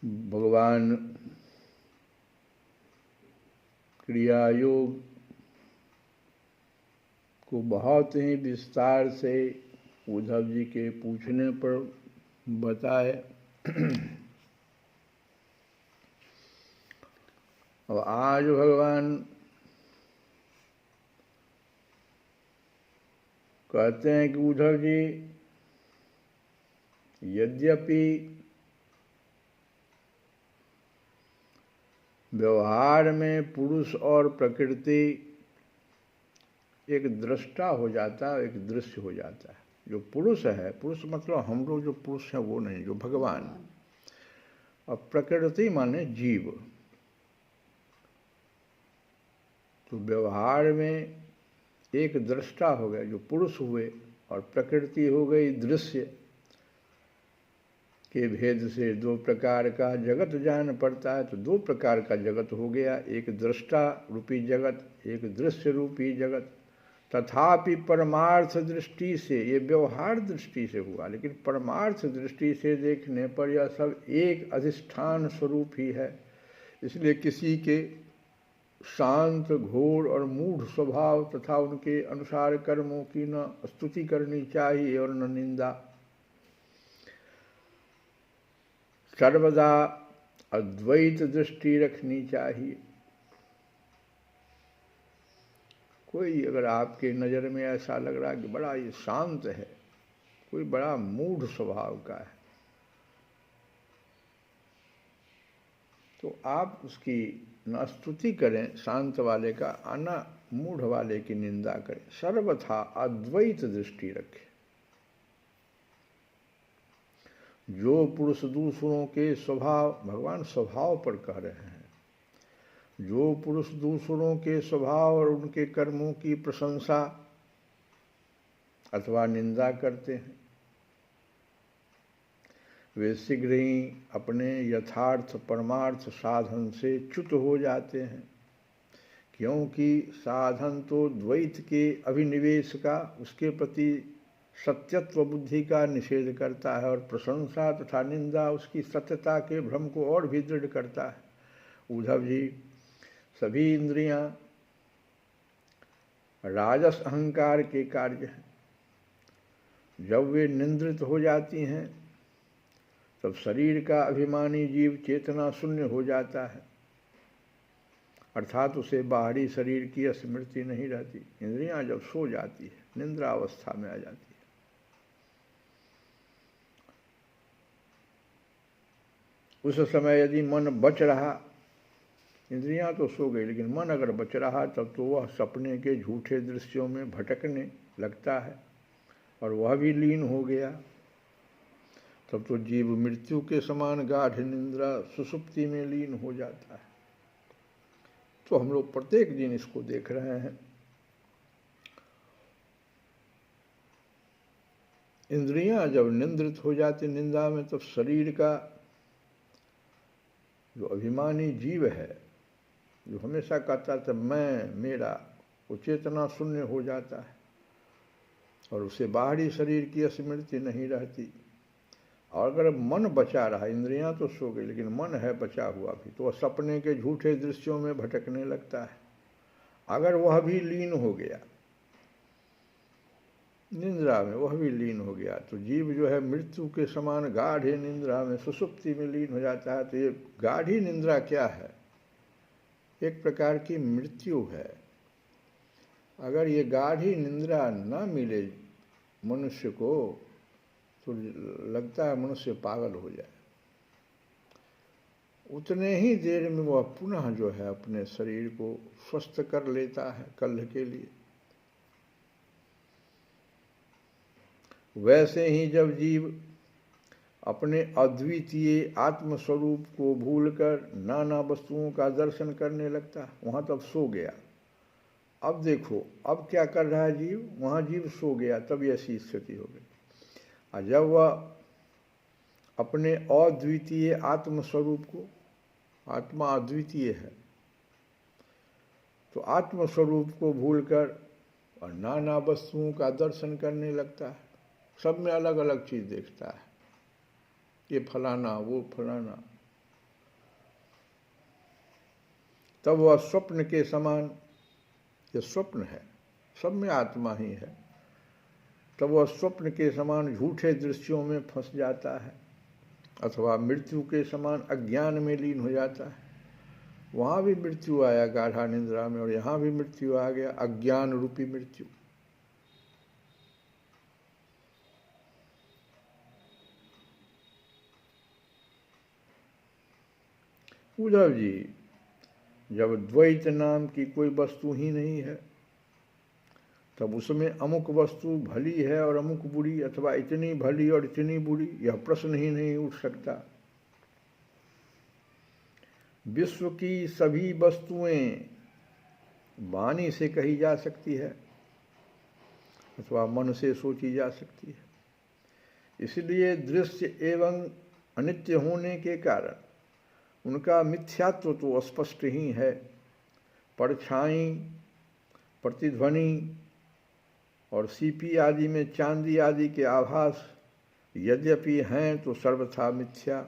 भगवान क्रिया योग को बहुत ही विस्तार से उद्धव जी के पूछने पर बताए। और आज भगवान कहते हैं कि उद्धव जी, यद्यपि व्यवहार में पुरुष और प्रकृति एक दृष्टा हो जाता है, एक दृश्य हो जाता है। जो पुरुष है, पुरुष मतलब हम लोग जो पुरुष है वो नहीं, जो भगवान, और प्रकृति माने जीव। तो व्यवहार में एक दृष्टा हो गया जो पुरुष हुए, और प्रकृति हो गई दृश्य। के भेद से दो प्रकार का जगत जान पड़ता है। तो दो प्रकार का जगत हो गया, एक दृष्टा रूपी जगत, एक दृश्य रूपी जगत। तथापि परमार्थ दृष्टि से, ये व्यवहार दृष्टि से हुआ, लेकिन परमार्थ दृष्टि से देखने पर यह सब एक अधिष्ठान स्वरूप ही है। इसलिए किसी के शांत, घोर और मूढ़ स्वभाव तथा उनके अनुसार कर्मों की न स्तुति करनी चाहिए और न निंदा। सर्वदा अद्वैत दृष्टि रखनी चाहिए। कोई अगर आपके नज़र में ऐसा लग रहा है कि बड़ा ये शांत है, कोई बड़ा मूढ़ स्वभाव का है, तो आप उसकी न स्तुति करें शांत वाले का, न मूढ़ वाले की निंदा करें। सर्वथा अद्वैत दृष्टि रखें। जो पुरुष दूसरों के स्वभाव, भगवान स्वभाव पर कह रहे हैं, जो पुरुष दूसरों के स्वभाव और उनके कर्मों की प्रशंसा अथवा निंदा करते हैं, वे शीघ्र ही अपने यथार्थ परमार्थ साधन से च्युत हो जाते हैं। क्योंकि साधन तो द्वैत के अभिनिवेश का, उसके प्रति सत्यत्व बुद्धि का निषेध करता है, और प्रशंसा तथा निंदा उसकी सत्यता के भ्रम को और भी दृढ़ करता है। उद्धव जी, सभी इंद्रियां राजस अहंकार के कार्य हैं। जब वे निंद्रित हो जाती हैं तब शरीर का अभिमानी जीव चेतना शून्य हो जाता है, अर्थात उसे बाहरी शरीर की स्मृति नहीं रहती। इंद्रियां जब सो जाती है, निंद्रा अवस्था में आ जाती है, उस समय यदि मन बच रहा, इंद्रियां तो सो गई लेकिन मन अगर बच रहा, तब तो वह सपने के झूठे दृश्यों में भटकने लगता है और वह भी लीन हो गया। तब तो जीव मृत्यु के समान गाढ़ निंद्रा सुषुप्ति में लीन हो जाता है। तो हम लोग प्रत्येक दिन इसको देख रहे हैं। इंद्रियां जब निंद्रित हो जाती निंदा में, तब शरीर का जो अभिमानी जीव है, जो हमेशा कहता था मैं मेरा, वो चेतना शून्य हो जाता है और उसे बाहरी शरीर की स्मृति नहीं रहती। और अगर मन बचा रहा, इंद्रियां तो सो गई लेकिन मन है बचा हुआ भी, तो वह सपने के झूठे दृश्यों में भटकने लगता है। अगर वह भी लीन हो गया निंद्रा में, वह भी लीन हो गया, तो जीव जो है मृत्यु के समान गाढ़ी निंद्रा में, सुषुप्ति में लीन हो जाता है। तो ये गाढ़ी निंद्रा क्या है? एक प्रकार की मृत्यु है। अगर ये गाढ़ी निंद्रा न मिले मनुष्य को, तो लगता है मनुष्य पागल हो जाए। उतने ही देर में वह पुनः जो है अपने शरीर को स्वस्थ कर लेता है कल के लिए। वैसे ही जब जीव अपने अद्वितीय आत्मस्वरूप को भूलकर नाना वस्तुओं का दर्शन करने लगता है, वहाँ तब सो गया। अब देखो अब क्या कर रहा है जीव, वहाँ जीव सो गया, तब ऐसी स्थिति हो गई। और जब वह अपने अद्वितीय आत्मस्वरूप को, आत्मा अद्वितीय है, तो आत्मस्वरूप को भूलकर और नाना वस्तुओं का दर्शन करने लगता है। सब में अलग अलग चीज़ देखता है, ये फलाना वो फलाना, तब वह स्वप्न के समान, ये स्वप्न है, सब में आत्मा ही है, तब वह स्वप्न के समान झूठे दृश्यों में फंस जाता है अथवा मृत्यु के समान अज्ञान में लीन हो जाता है। वहाँ भी मृत्यु आया गाढ़ा निद्रा में, और यहाँ भी मृत्यु आ गया, अज्ञान रूपी मृत्यु। उद्धव जी, जब द्वैत नाम की कोई वस्तु ही नहीं है, तब उसमें अमुक वस्तु भली है और अमुक बुरी, अथवा इतनी भली और इतनी बुरी, यह प्रश्न ही नहीं उठ सकता। विश्व की सभी वस्तुएं वाणी से कही जा सकती है अथवा मन से सोची जा सकती है। इसलिए दृश्य एवं अनित्य होने के कारण उनका मिथ्यात्व तो स्पष्ट ही है। परछाई, प्रतिध्वनि और सीपी आदि में चांदी आदि के आभास यद्यपि हैं तो सर्वथा मिथ्या।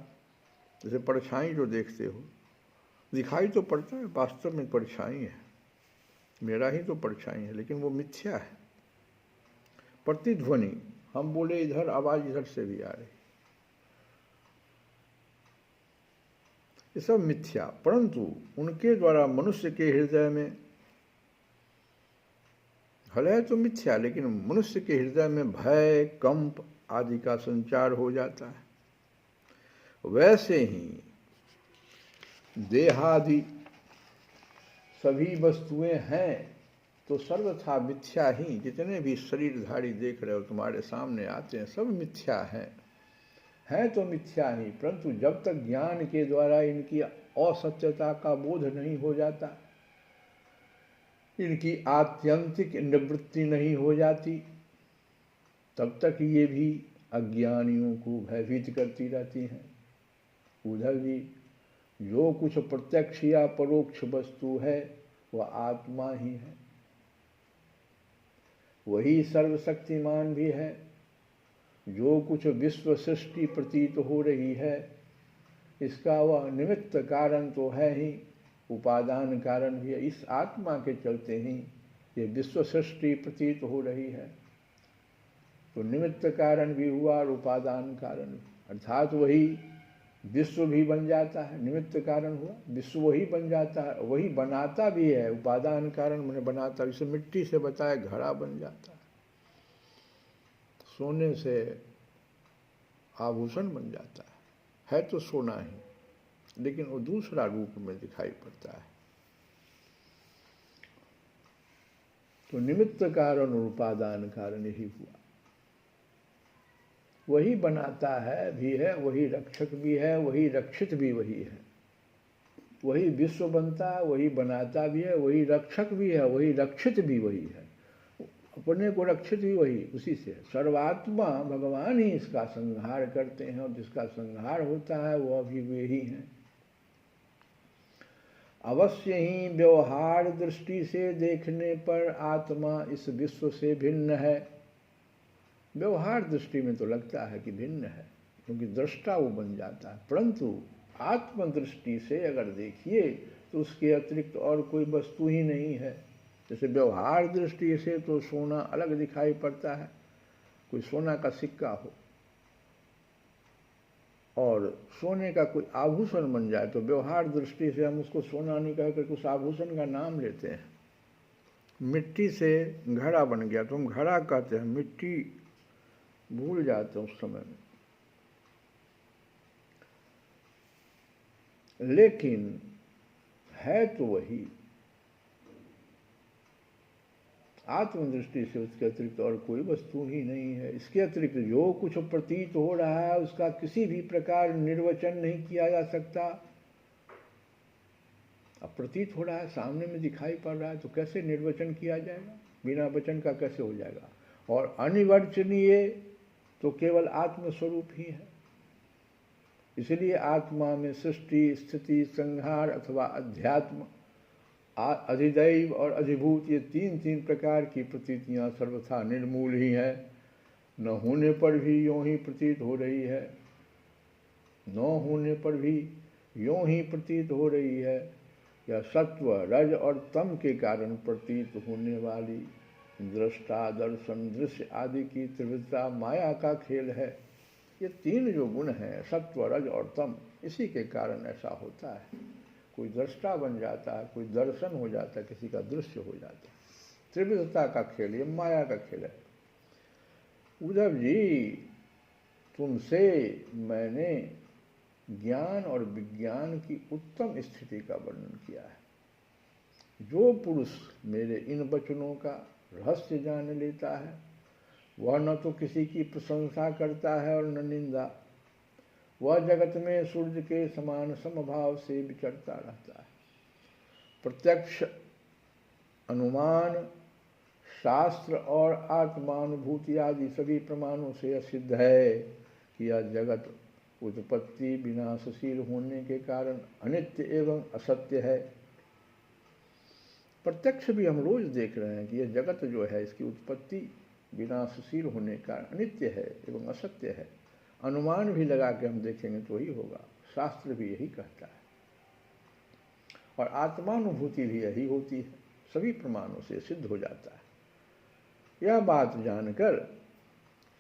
जैसे परछाई जो देखते हो, दिखाई तो पड़ता है, वास्तव में परछाई है, मेरा ही तो परछाई है, लेकिन वो मिथ्या है। प्रतिध्वनि, हम बोले इधर, आवाज इधर से भी आ रही, ये सब मिथ्या। परंतु उनके द्वारा मनुष्य के हृदय में, है तो मिथ्या, लेकिन मनुष्य के हृदय में भय, कंप आदि का संचार हो जाता है। वैसे ही देहादि सभी वस्तुएं हैं तो सर्वथा मिथ्या ही। जितने भी शरीरधारी देख रहे हो, तुम्हारे सामने आते हैं, सब मिथ्या है तो मिथ्या ही। परंतु जब तक ज्ञान के द्वारा इनकी असत्यता का बोध नहीं हो जाता, इनकी आत्यंतिक निवृत्ति नहीं हो जाती, तब तक ये भी अज्ञानियों को भयभीत करती रहती हैं। उधर भी जो कुछ प्रत्यक्ष या परोक्ष वस्तु है वह आत्मा ही है, वही सर्वशक्तिमान भी है। जो कुछ विश्व सृष्टि प्रतीत हो रही है, इसका वह निमित्त कारण तो है ही, उपादान कारण भी है। इस आत्मा के चलते ही ये विश्व सृष्टि प्रतीत हो रही है, तो निमित्त कारण भी हुआ और उपादान कारण भी, अर्थात वही विश्व भी बन जाता है। निमित्त कारण हुआ, विश्व वही बन जाता है, वही बनाता भी है। उपादान कारण मैंने बनाता, इसे मिट्टी से बताया घड़ा बन जाता है, सोने से आभूषण बन जाता है तो सोना ही, लेकिन वो दूसरा रूप में दिखाई पड़ता है। तो निमित्त कारण और उपादान कारण यही हुआ। वही बनाता है भी है, वही रक्षक भी है, वही रक्षित भी वही है। वही विश्व बनता है, वही बनाता भी है, वही रक्षक भी है, वही रक्षित भी वही है। अपने को रक्षित भी वही उसी से है। सर्वात्मा भगवान ही इसका संहार करते हैं, और जिसका संहार होता है वह भी वे ही हैं। अवश्य ही व्यवहार दृष्टि से देखने पर आत्मा इस विश्व से भिन्न है। व्यवहार दृष्टि में तो लगता है कि भिन्न है, क्योंकि दृष्टा वो बन जाता है, परंतु आत्मदृष्टि से अगर देखिए तो उसके अतिरिक्त और कोई वस्तु ही नहीं है। जैसे व्यवहार दृष्टि से तो सोना अलग दिखाई पड़ता है, कोई सोना का सिक्का हो और सोने का कोई आभूषण बन जाए, तो व्यवहार दृष्टि से हम उसको सोना नहीं कहकर उस आभूषण का नाम लेते हैं। मिट्टी से घड़ा बन गया तो हम घड़ा कहते हैं, मिट्टी भूल जाते हैं उस समय में। लेकिन है तो वही, आत्मदृष्टि से उसके अतिरिक्त और कोई वस्तु ही नहीं है। इसके अतिरिक्त जो कुछ प्रतीत हो रहा है उसका किसी भी प्रकार निर्वचन नहीं किया जा सकता। अब प्रतीत हो रहा है, सामने में दिखाई पड़ रहा है, तो कैसे निर्वचन किया जाएगा? बिना वचन का कैसे हो जाएगा? और अनिवर्चनीय तो केवल आत्मस्वरूप ही है। इसलिए आत्मा में सृष्टि, स्थिति, संहार अथवा अध्यात्म, अधिदैव और अधिभूत, ये तीन प्रकार की प्रतीतियाँ सर्वथा निर्मूल ही है। न होने पर भी यों ही प्रतीत हो रही है, न होने पर भी यों ही प्रतीत हो रही है। यह सत्व रज और तम के कारण प्रतीत होने वाली दृष्टा दर्शन दृश्य आदि की त्रिविधता माया का खेल है। ये तीन जो गुण हैं सत्व रज और तम, इसी के कारण ऐसा होता है। कोई दृष्टा बन जाता है, कोई दर्शन हो जाता है, किसी का दृश्य हो जाता है। त्रिविधता का खेल, ये माया का खेल है। उद्धव जी, तुमसे मैंने ज्ञान और विज्ञान की उत्तम स्थिति का वर्णन किया है। जो पुरुष मेरे इन वचनों का रहस्य जान लेता है वह न तो किसी की प्रशंसा करता है और न निंदा। वह जगत में सूर्य के समान समभाव से विचरता रहता है। प्रत्यक्ष अनुमान, शास्त्र और आत्मानुभूति आदि सभी प्रमाणों से यह सिद्ध है कि यह जगत उत्पत्ति विनाशशील होने के कारण अनित्य एवं असत्य है। प्रत्यक्ष भी हम रोज देख रहे हैं कि यह जगत जो है इसकी उत्पत्ति विनाशशील होने का अनित्य है एवं असत्य है। अनुमान भी लगा के हम देखेंगे तो ही होगा, शास्त्र भी यही कहता है और आत्मानुभूति भी यही होती है, सभी प्रमाणों से सिद्ध हो जाता है। यह बात जानकर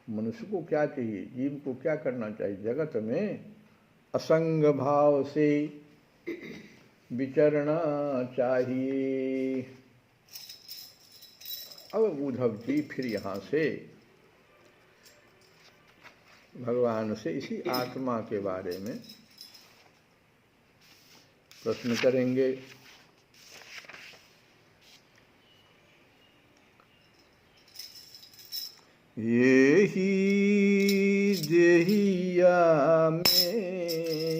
मनुष्य को क्या चाहिए, जीव को क्या करना चाहिए? जगत में असंग भाव से विचरना चाहिए। अब उद्धव जी फिर यहाँ से भगवान से इसी आत्मा के बारे में प्रश्न करेंगे। ये ही देहिया में,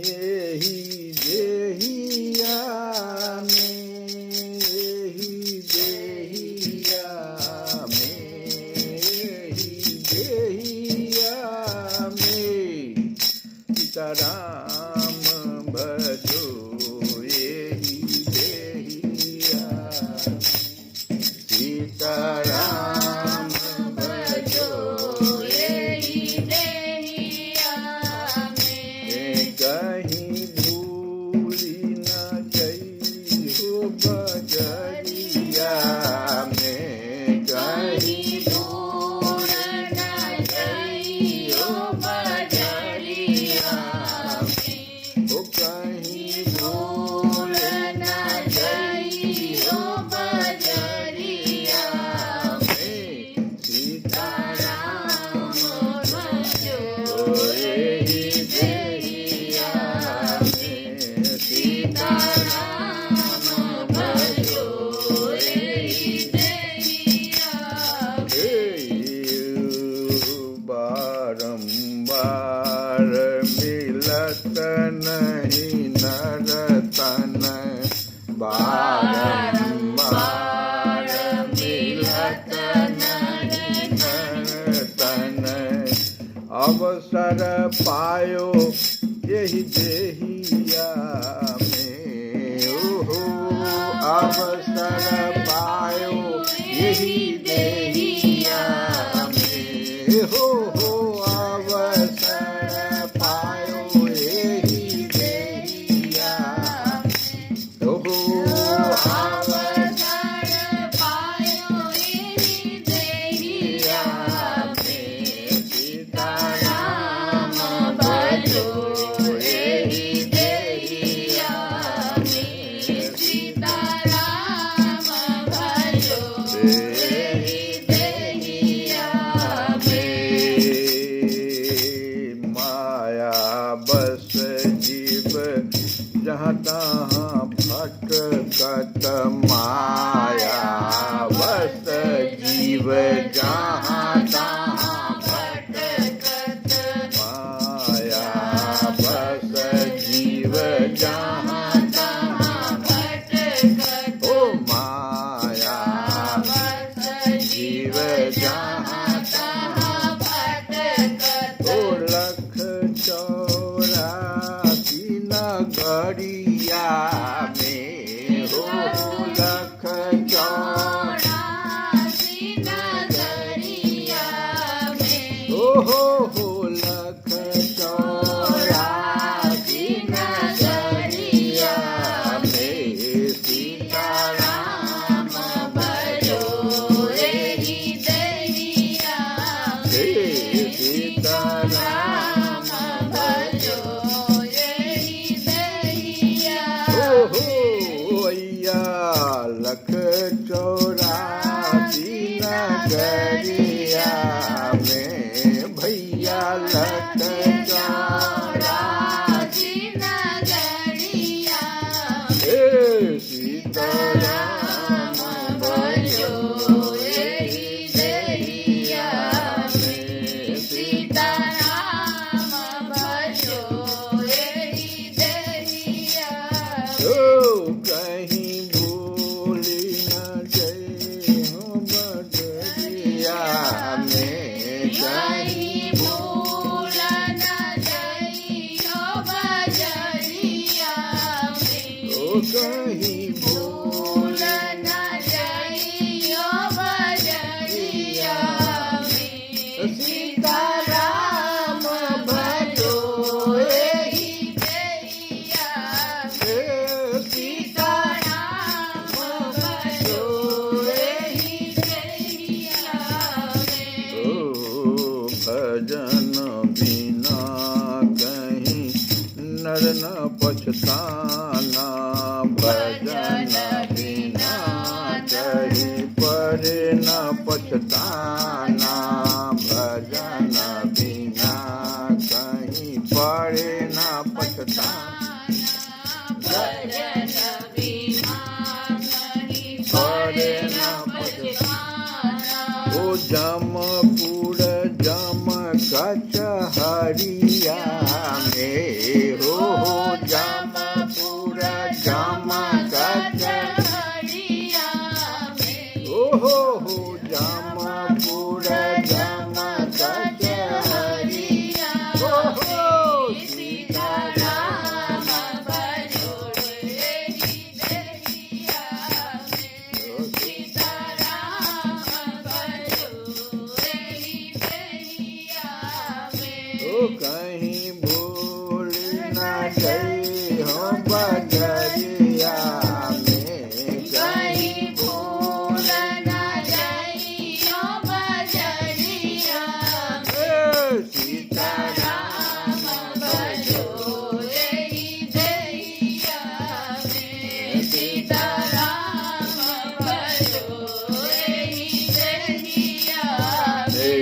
ये ही देहिया में, ये ही देहिया में, ये ही देहिया में सीताराम भजो। ये ही देहिया सीताराम अवसर पायो यही देहिया में। ओहो अवसर पायो यही देहिया में। हो अवसर पायो यही देहिया में। ओहो भटकत माया बस जीव जहाँ तहाँ भटकत माया बस जीव जहाँ तहाँ भटकत। ओ माया बस जीव जहाँ तहाँ भटकत। ओ लख 84 नगरिया कहीं भूल न जइयो भजनिया में सीताराम भजो एहि देहिया हे सीताराम भजो एहि देहिया ओ भजन बिना कहीं नर न पछताना भजन बिना कहीं पर न पछताना भजन बिना कहीं पर न पछताना भजन बिना कहीं पर पर न न पछताना ओ जमपुर जम कचहरिया में हो जमपुर जम कचहरिया में हो जमपुर जम कचहरिया हो सीताराम भजो एहि देहिया में सीताराम भजो एहि देहिया में ओ कहीं भूल न गई हो बजरिया में कहीं भूल न जइयो भजनिया में सीताराम भजो एहि देहिया में सीताराम भजो एहि देहिया हे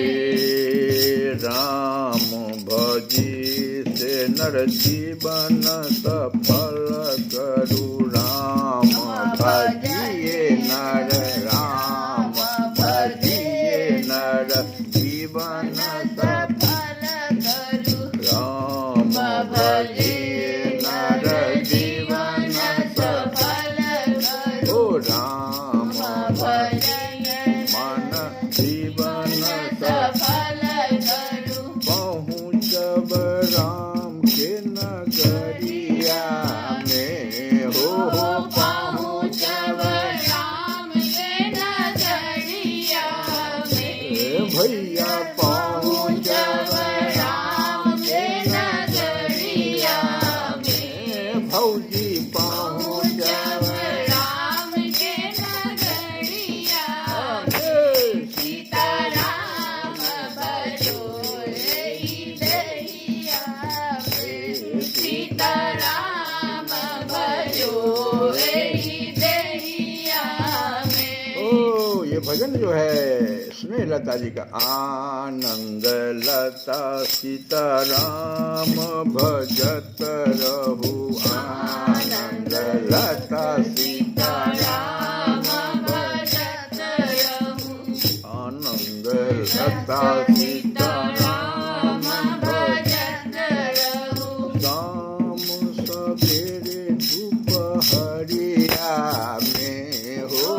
राम भजी से नर जीवन सफल करू राम भजिए नर राम भजिए नर जीवन सफल राम भजिए नर जीवन सफल ओ राम भजिए मन जीवन सफल पहुँचब राम के नगरिया में हो पहुँचब राम के नगरिया में भैया पहुँचब राम के नगरिया में भौजी पहुँचब राम के नगरिया सीताराम भजो एहि देहिया में सीताराम भजो एहि देहिया में ओ ये भजन जो है स्नेह लता जी का आनंद लता सीताराम भजत रहू आनंद लता सीताराम भजत रहू आनंद लता सीताराम भजत रहू शाम सवेरे दोपहरिया में हो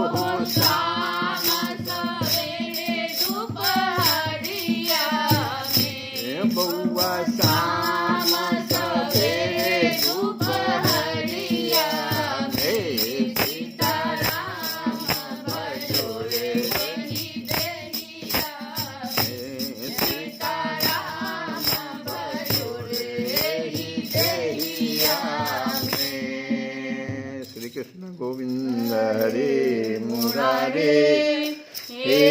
शाम सवेरे दुपहरिया में बउआ शाम सवेरे दुपहरिया में सीताराम भजो एहि देहिया में सीताराम भजो एहि देहिया में श्री कृष्ण गोविंद हरे मुरारे हे